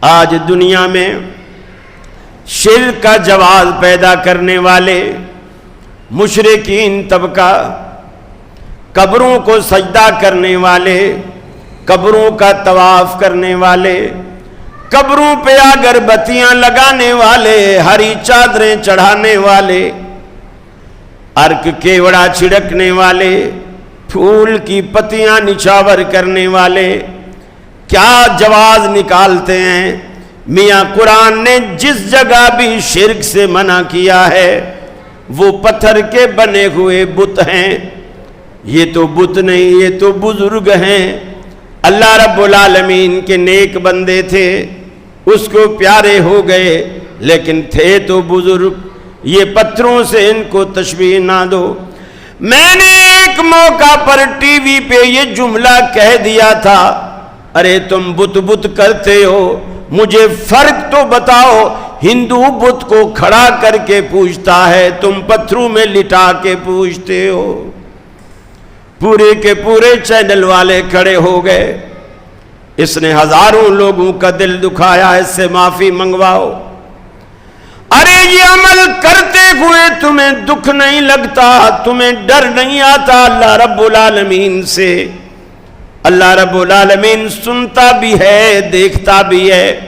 آج دنیا میں شرک کا جواز پیدا کرنے والے مشرکین طبقہ، قبروں کو سجدہ کرنے والے، قبروں کا طواف کرنے والے، قبروں پہ اگربتیاں لگانے والے، ہری چادریں چڑھانے والے، ارک کیوڑا چھڑکنے والے، پھول کی پتیاں نچھاور کرنے والے کیا جواز نکالتے ہیں؟ میاں قرآن نے جس جگہ بھی شرک سے منع کیا ہے وہ پتھر کے بنے ہوئے بت ہیں۔ یہ تو بت نہیں، یہ تو بزرگ ہیں۔ اللہ رب العالمین کے نیک بندے تھے، اس کو پیارے ہو گئے، لیکن تھے تو بزرگ۔ یہ پتھروں سے ان کو تشبیہ نہ دو۔ میں نے ایک موقع پر ٹی وی پہ یہ جملہ کہہ دیا تھا، ارے تم بت بت کرتے ہو، مجھے فرق تو بتاؤ۔ ہندو بت کو کھڑا کر کے پوجتا ہے، تم پتھروں میں لٹا کے پوجتے ہو۔ پورے کے پورے چینل والے کھڑے ہو گئے۔ اس نے ہزاروں لوگوں کا دل دکھایا، اس سے معافی منگواؤ۔ ارے یہ عمل کرتے ہوئے تمہیں دکھ نہیں لگتا، تمہیں ڈر نہیں آتا اللہ رب العالمین سے؟ اللہ رب العالمین سنتا بھی ہے، دیکھتا بھی ہے۔